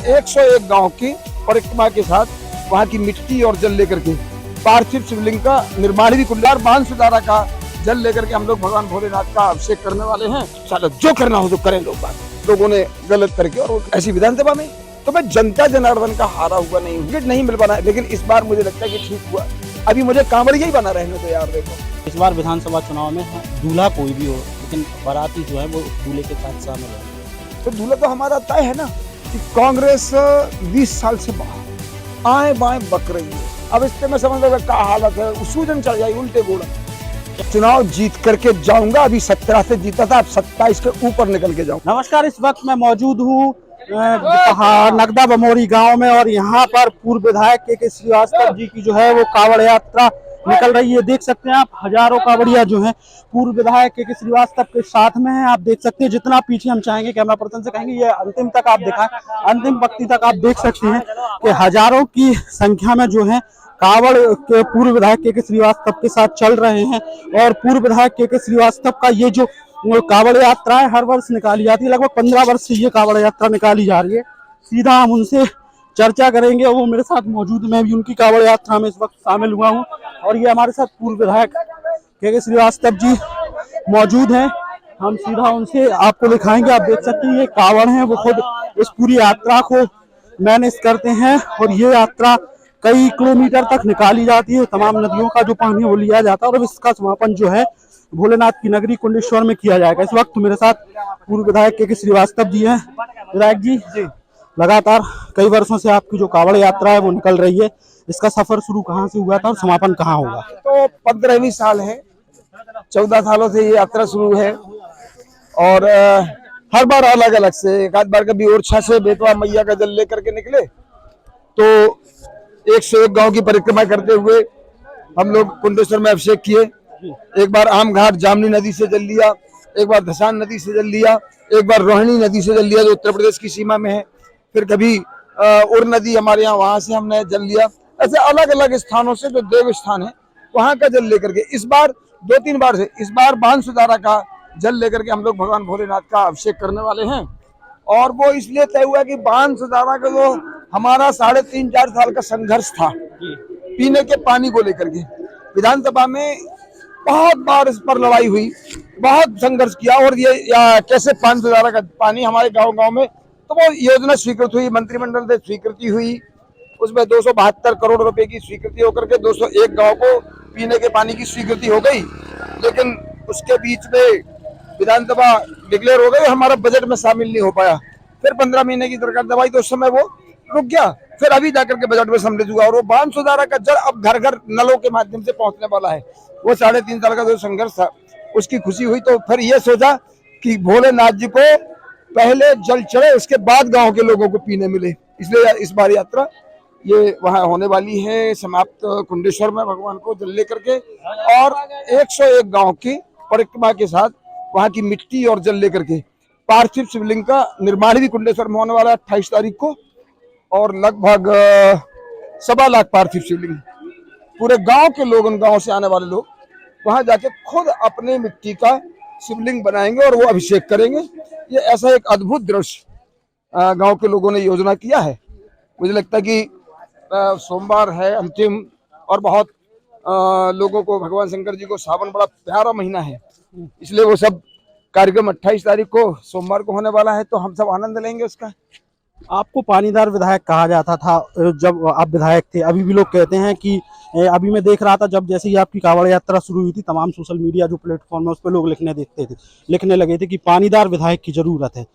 101 गांव की परिक्रमा के साथ वहां की मिट्टी और जल लेकर के पार्थिव शिवलिंग का निर्माण भी कुंडार बांध सुधारा का जल लेकर के हम लोग भगवान भोलेनाथ का अभिषेक करने वाले हैं। चलो जो करना हो तो करें लोगों ने गलत करके और ऐसी विधानसभा में तो मैं जनता जनार्दन का हारा हुआ नहीं हूँ, नहीं मिल पाना, लेकिन इस बार मुझे लगता है कि ठीक हुआ। अभी मुझे कांवड़िया ही बना रहने दो यार। देखो इस बार विधानसभा चुनाव में दूल्हा कोई भी हो, लेकिन बाराती जो है वो दूल्हे के साथ शामिल है। तो दूल्हा तो हमारा तय है ना कि कांग्रेस 20 साल से आए बाएं बक रही है। अब इससे मैं समझ रहा क्या हालत है, सूजन चढ़ जाएगी उल्टे गोड़ा। चुनाव जीत करके जाऊंगा, अभी 17 से जीता था, अब 27 के ऊपर निकल के जाऊंगा। नमस्कार, इस वक्त मैं मौजूद हूँ नगदा बमोरी गांव में और यहाँ पर पूर्व विधायक के श्रीवास्तव जी की जो है वो कांवड़ यात्रा निकल रही है। देख सकते हैं आप, हजारों कांवड़िया जो हैं पूर्व विधायक के श्रीवास्तव के साथ में हैं। आप देख सकते हैं, जितना पीछे हम चाहेंगे कैमरा पर्सन से कहेंगे ये अंतिम तक आप दिखाएं, अंतिम पंक्ति तक आप देख सकते हैं कि हजारों की संख्या में जो है कांवड़ के पूर्व विधायक के श्रीवास्तव के साथ चल रहे हैं। और पूर्व विधायक के श्रीवास्तव का ये जो कांवड़ यात्रा है हर वर्ष निकाली जाती है, लगभग 15 वर्ष से ये कांवड़ यात्रा निकाली जा रही है। सीधा हम उनसे चर्चा करेंगे, वो मेरे साथ मौजूद, मैं भी उनकी कांवड़ यात्रा में इस वक्त शामिल हुआ हूँ और ये हमारे साथ पूर्व विधायक के श्रीवास्तव जी मौजूद हैं। हम सीधा उनसे आपको दिखाएंगे। आप देख सकते हैं ये कांवड़ है, वो खुद इस पूरी यात्रा को मैनेज करते हैं और ये यात्रा कई किलोमीटर तक निकाली जाती है। तमाम नदियों का जो पानी वो लिया जाता है और इसका समापन जो है भोलेनाथ की नगरी कुंडेश्वर में किया जाएगा। इस वक्त मेरे साथ पूर्व विधायक के श्रीवास्तव जी हैं। विधायक जी, लगातार कई वर्षों से आपकी जो कांवड़ यात्रा है वो निकल रही है, इसका सफर शुरू कहाँ से हुआ था और समापन कहाँ होगा? तो 15वीं साल है, 14 सालों से ये यात्रा शुरू है और हर बार अलग अलग से, एक आध बार कभी ओरछा से बेतवा मैया का जल लेकर के निकले तो 101 गांव की परिक्रमा करते हुए हम लोग कुंडेश्वर में अभिषेक किए। एक बार आम घाट जामनी नदी से जल लिया, एक बार धसान नदी से जल लिया, एक बार रोहिणी नदी से जल लिया जो उत्तर प्रदेश की सीमा में है, फिर कभी उर नदी हमारे यहाँ, वहां से हमने जल लिया। ऐसे अलग अलग स्थानों से जो देव स्थान है वहां का जल लेकर के इस बार 2-3 बार से इस बार बांध सुधारा का जल लेकर के हम लोग भगवान भोलेनाथ का अभिषेक करने वाले हैं। और वो इसलिए तय हुआ कि बांध सुधारा का जो हमारा 3.5-4 साल का संघर्ष था पीने के पानी को लेकर के, विधानसभा में बहुत बार इस पर लड़ाई हुई, बहुत संघर्ष किया और ये कैसे बांध सुधारा का पानी हमारे गांव में, तो वो योजना स्वीकृत हुई, मंत्रिमंडल से स्वीकृति हुई, उसमें 272 करोड़ रुपए की स्वीकृति होकर के 201 गांव को पीने के पानी की स्वीकृति हो गई। लेकिन उसके बीच में विधानसभा डिक्लेयर हो गई, हमारा बजट में शामिल नहीं हो पाया। फिर 15 महीने की सरकार दवाई तो उस समय वो रुक गया, फिर अभी जाकर के बजट में सम्मिलित हुआ और वो बांध सुधारा का जल अब घर घर नलों के माध्यम से पहुंचने वाला है। वो 3.5 साल का जो संघर्ष था उसकी खुशी हुई, तो फिर ये सोचा कि भोलेनाथ जी को पहले जल चढ़े उसके बाद गांव के लोगों को पीने मिले, इसलिए इस बार यात्रा ये वहां होने वाली है समाप्त कुंडेश्वर में भगवान को जल लेकर के। और 101 गांव की परिक्रमा के साथ वहां की मिट्टी और जल लेकर के पार्थिव शिवलिंग का निर्माण भी कुंडेश्वर में होने वाला है 28 तारीख को। और लगभग 1.25 लाख पार्थिव शिवलिंग पूरे गांव के लोग, उन गांव से आने वाले लोग वहां जाके खुद अपने मिट्टी का शिवलिंग बनाएंगे और वो अभिषेक करेंगे। ये ऐसा एक अद्भुत दृश्य गांव के लोगों ने योजना किया है। मुझे लगता है कि सोमवार है अंतिम और बहुत लोगों को, भगवान शंकर जी को सावन बड़ा प्यारा महीना है, इसलिए वो सब कार्यक्रम 28 तारीख को सोमवार को होने वाला है, तो हम सब आनंद लेंगे उसका। आपको पानीदार विधायक कहा जाता था जब आप विधायक थे, अभी भी लोग कहते हैं कि अभी मैं देख रहा था जब जैसे ही आपकी कांवड़ यात्रा शुरू हुई थी, तमाम सोशल मीडिया जो प्लेटफॉर्म है उस पर लोग लिखने लगे थे कि पानीदार विधायक की जरूरत है।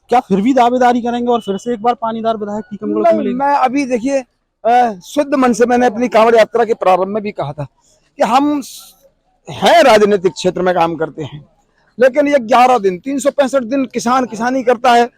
क्या फिर भी दावेदारी करेंगे और फिर से एक बार पानीदार विधायक की कमल मिलेगी? मैं अभी देखिए शुद्ध मन से मैंने अपनी कांवड़ यात्रा के प्रारंभ में भी कहा था कि हम हैं राजनीतिक क्षेत्र में काम करते हैं, लेकिन ये 11 दिन 365 दिन किसान किसानी करता है,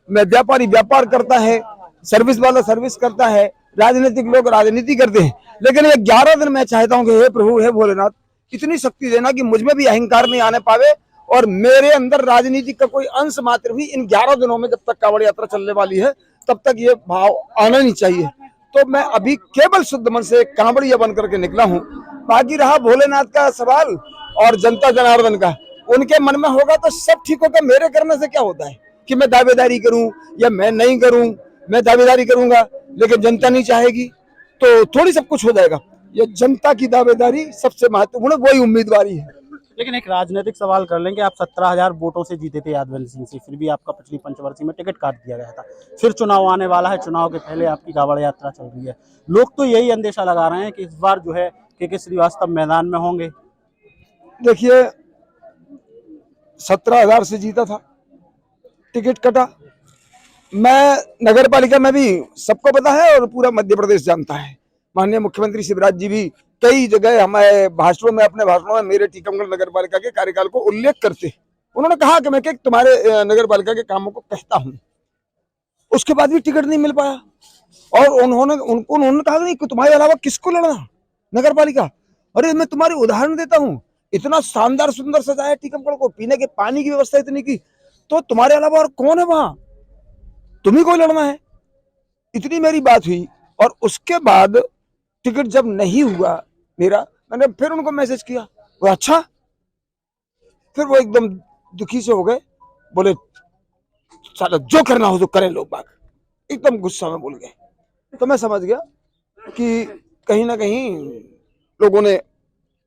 व्यापारी व्यापार करता है, सर्विस वाला सर्विस करता है, राजनीतिक लोग राजनीति करते हैं। लेकिन ये 11 दिन मैं चाहता हूँ कि हे प्रभु, हे भोलेनाथ, इतनी शक्ति देना कि मुझ में भी अहंकार नहीं आने पावे और मेरे अंदर राजनीति का कोई अंश मात्र भी इन 11 दिनों में, जब तक कांवड़ यात्रा चलने वाली है तब तक ये भाव आना नहीं चाहिए। तो मैं अभी केवल शुद्ध मन से कांवड़िया बन करके निकला हूँ। बाकी रहा भोलेनाथ का सवाल और जनता जनार्दन का, उनके मन में होगा तो सब ठीक होगा। मेरे करने से क्या होता है कि मैं दावेदारी करूं या मैं नहीं करूं? मैं दावेदारी करूंगा लेकिन जनता नहीं चाहेगी तो थोड़ी सब कुछ हो जाएगा। ये जनता की दावेदारी सबसे महत्वपूर्ण, वही उम्मीदवारी है। लेकिन एक राजनीतिक सवाल कर लेंगे, आप 17,000 वोटों से जीते थे यादवंत सिंह से, फिर भी आपका पिछली पंचवर्षीय में टिकट काट दिया गया था। फिर चुनाव आने वाला है, चुनाव के पहले आपकी कांवड़ यात्रा चल रही है। लोग तो यही अंदेशा लगा रहे हैं कि इस बार जो है के श्रीवास्तव मैदान में होंगे। देखिए 17,000 से जीता था, टिकट कटा। मैं नगर पालिका में भी, सबको पता है और पूरा मध्य प्रदेश जानता है, माननीय मुख्यमंत्री शिवराज जी भी कई जगह हमारे भाषणों में, अपने भाषणों में मेरे टीकमगढ़ नगर पालिका के कार्यकाल को उल्लेख करते। उन्होंने कहा कि मैं तुम्हारे नगर पालिका के कामों को कहता हूं। उसके बाद भी टिकट नहीं मिल पाया और उन्होंने कहा नहीं कि तुम्हारे अलावा किसको लड़ना नगर पालिका। अरे मैं तुम्हारी उदाहरण देता हूं, इतना शानदार सुंदर सजाया टीकमगढ़ को, पीने के पानी की व्यवस्था इतनी की, तो तुम्हारे अलावा और कौन है वहां, तुम्ही को लड़ना है। इतनी मेरी बात हुई और उसके बाद टिकट जब नहीं हुआ मेरा, मैंने फिर उनको मैसेज किया, वो अच्छा, फिर वो एकदम दुखी से हो गए, बोले साला जो करना हो तो करें लोग बाग, एकदम गुस्सा में बोल गए। तो मैं समझ गया कि कहीं ना कहीं लोगों ने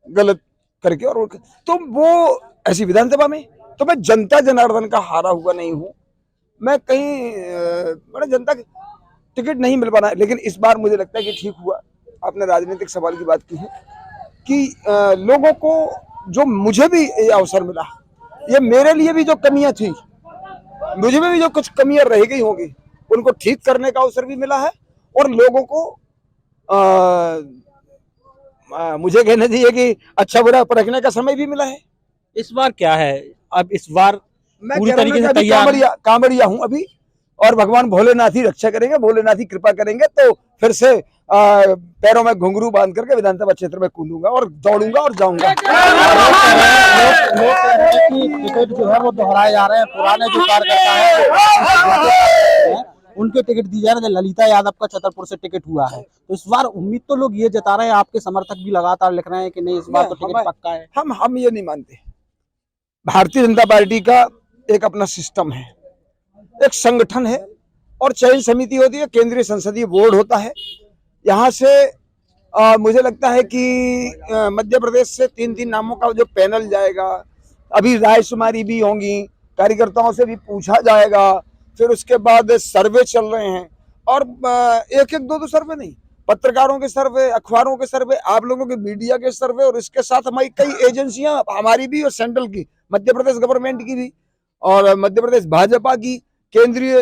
गलत करके, और तो वो ऐसी विधानसभा में तो मैं जनता जनार्दन का हारा हुआ नहीं हूं। मैं कहीं मैंने जनता टिकट नहीं मिल पाना है, लेकिन इस बार मुझे लगता है कि ठीक हुआ। आपने राजनीतिक सवाल की बात की है कि लोगों को, जो मुझे भी ये अवसर मिला, ये मेरे लिए भी जो कमियां थी, मुझे में भी जो कुछ कमियां रह गई होंगी, उनको ठीक करने का अवसर भी मिला है और लोगों को मुझे कहना चाहिए कि अच्छा बुरा परखने का समय भी मिला है। इस बार क्या है, अब इस बार मैं पूरी कह रहा हूं तरीके कि से अभी तैयार कांवड़िया हूं अभी, और भगवान भोलेनाथ ही रक्षा करेंगे, भोलेनाथ ही कृपा करेंगे तो फिर से पैरों में घुंघरू बांध करके विधानसभा क्षेत्र में कूदूंगा और दौड़ूंगा और जाऊंगा। लोग कह रहे हैं कि टिकट जो है वो दोहराए जा रहे हैं, पुराने जो कार्यकर्ता है उनके टिकट दी जा रहे हैं। ललिता यादव का छतरपुर से टिकट हुआ है, तो इस बार उम्मीद तो लोग ये जता रहे हैं, आपके समर्थक भी लगातार लिख रहे हैं कि नहीं इस बार तो टिकट पक्का है। हम ये नहीं मानते। भारतीय जनता पार्टी का एक अपना सिस्टम है, एक संगठन है और चयन समिति होती है, केंद्रीय संसदीय बोर्ड होता है। यहाँ से मुझे लगता है कि मध्य प्रदेश से 3-3 नामों का जो पैनल जाएगा, अभी रायशुमारी भी होंगी, कार्यकर्ताओं से भी पूछा जाएगा, फिर उसके बाद सर्वे चल रहे हैं और एक एक दो सर्वे नहीं, पत्रकारों के सर्वे, अखबारों के सर्वे, आप लोगों के मीडिया के सर्वे, और इसके साथ हमारी कई एजेंसियां, हमारी भी और सेंट्रल की, मध्य प्रदेश गवर्नमेंट की भी और मध्य प्रदेश भाजपा की, केंद्रीय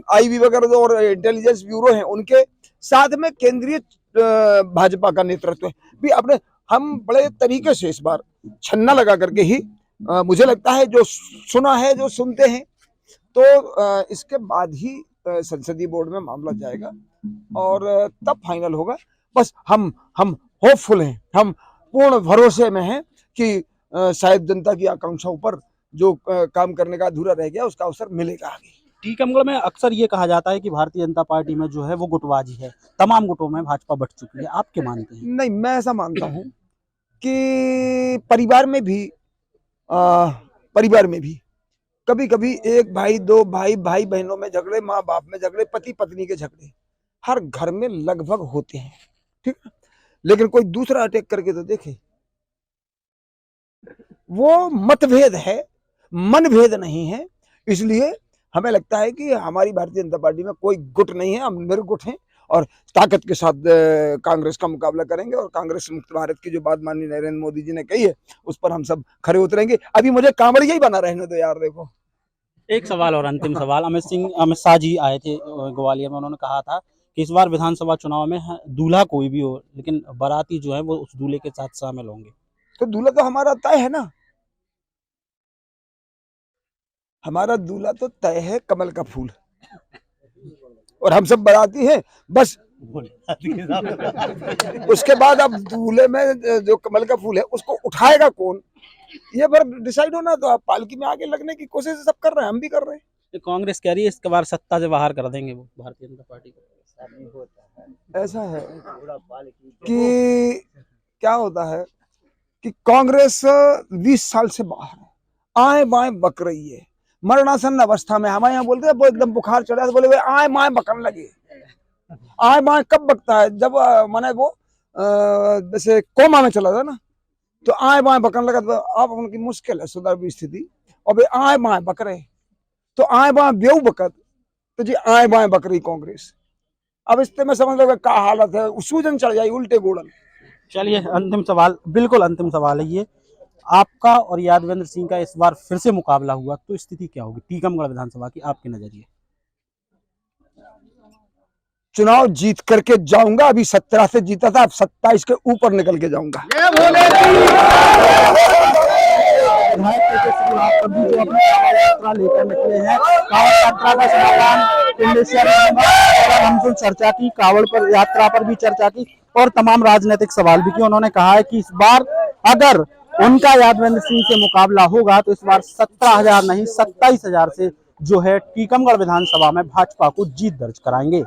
आईबी वगैरह और इंटेलिजेंस ब्यूरो हैं, उनके साथ में केंद्रीय भाजपा का नेतृत्व भी अपने, हम बड़े तरीके से इस बार छन्ना लगा करके ही मुझे लगता है जो सुना है, जो सुनते हैं, तो इसके बाद ही संसदीय बोर्ड में मामला जाएगा और तब फाइनल होगा। बस हम होपफुल हैं, हम पूर्ण भरोसे में हैं कि शायद जनता की आकांक्षाओं पर जो काम करने का अधूरा रह गया उसका अवसर मिलेगा आगे। टीकमगढ़ में अक्सर ये कहा जाता है कि भारतीय जनता पार्टी में जो है वो गुटबाजी है, तमाम गुटों में भाजपा बट चुकी है, आप क्या मानते हैं? नहीं, मैं ऐसा मानता हूं कि परिवार में भी कभी कभी एक भाई, दो भाई, भाई बहनों में झगड़े, माँ बाप में झगड़े, पति पत्नी के झगड़े हर घर में लगभग होते हैं, ठीक है, लेकिन कोई दूसरा अटैक करके तो देखे। वो मतभेद है, मनभेद नहीं है। इसलिए हमें लगता है कि हमारी भारतीय जनता पार्टी में कोई गुट नहीं है, हम निर्गुट हैं और ताकत के साथ कांग्रेस का मुकाबला करेंगे और कांग्रेस मुक्त भारत की जो बात माननीय नरेंद्र मोदी जी ने कही है उस पर हम सब खड़े उतरेंगे। अभी मुझे कांवड़िया ही बना रहने दो यार। देखो, एक सवाल और अंतिम सवाल, अमित शाह जी आए थे ग्वालियर में, उन्होंने कहा था कि इस बार विधानसभा चुनाव में दूल्हा कोई भी हो लेकिन बाराती जो है वो उस दूल्हे के साथ शामिल होंगे। तो दूल्हा तो हमारा तय है ना, हमारा दूल्हा तो तय है, कमल का फूल, और हम सब बाराती हैं बस। उसके बाद अब दूल्हे में जो कमल का फूल है उसको उठाएगा कौन, ये पर डिसाइड होना। तो आप पालकी में आगे लगने की कोशिश सब कर रहे हैं, हम भी कर रहे हैं। कांग्रेस कह रही है इसके बार सत्ता से बाहर कर देंगे वो भारतीय जनता पार्टी को। ऐसा है कि क्या होता है कि कांग्रेस 20 साल से बाहर है, आए बाएं बक रही है, मरणासन अवस्था में। हमारे यहाँ बोलते हैं वो एकदम बुखार चढ़ा तो बोले वे आए माए बकने लगे। आए माए कब बकता है? जब माने वो जैसे कोमा में चला था ना, तो आए बाएं बकने लगा। तो अब उनकी मुश्किल है सुधर भी स्थिति, और वे आए बाएं बक रहे। तो आए बाएं बेऊ बकत, तो जी आए बाएं बक रही कांग्रेस। अब इससे मैं समझ लो क्या हालत है, सूजन चढ़ जाए उल्टे गोड़न। चलिए अंतिम सवाल, बिल्कुल अंतिम सवाल है ये, आपका और यादवेंद्र सिंह का इस बार फिर से मुकाबला हुआ तो स्थिति क्या होगी टीकमगढ़ विधानसभा की आपके नजरिए? चुनाव जीत करके जाऊंगा। अभी 17 से जीता था, अब 27 के ऊपर निकल के जाऊंगा। विधायक के भी जो अपनी कांवड़ यात्रा लेकर निकले हैं, कांवड़ यात्रा का समापन पिंडेश्वर में होगा। और हमसे चर्चा की, कांवड़ पर यात्रा पर भी चर्चा की और तमाम राजनीतिक सवाल भी किए। उन्होंने कहा है कि इस बार अगर उनका यादवेंद्र सिंह से मुकाबला होगा तो इस बार 17,000 नहीं 27,000 से जो है टीकमगढ़ विधानसभा में भाजपा को जीत दर्ज कराएंगे।